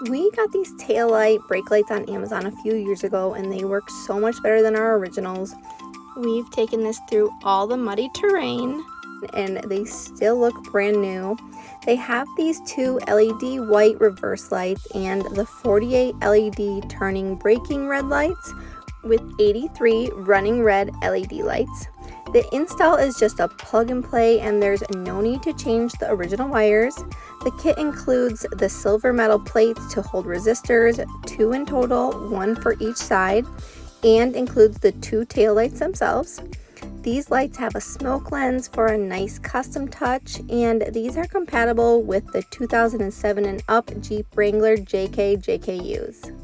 We got these taillight brake lights on Amazon a few years ago and they work so much better than our originals. We've taken this through all the muddy terrain and they still look brand new. They have these two LED white reverse lights and the 48 LED turning braking red lights with 83 running red LED lights. The install is just a plug and play and there's no need to change the original wires. The kit includes the silver metal plates to hold resistors, 2 in total, 1 for each side, and includes the 2 taillights themselves. These lights have a smoke lens for a nice custom touch, and these are compatible with the 2007 and up Jeep Wrangler JK JKUs.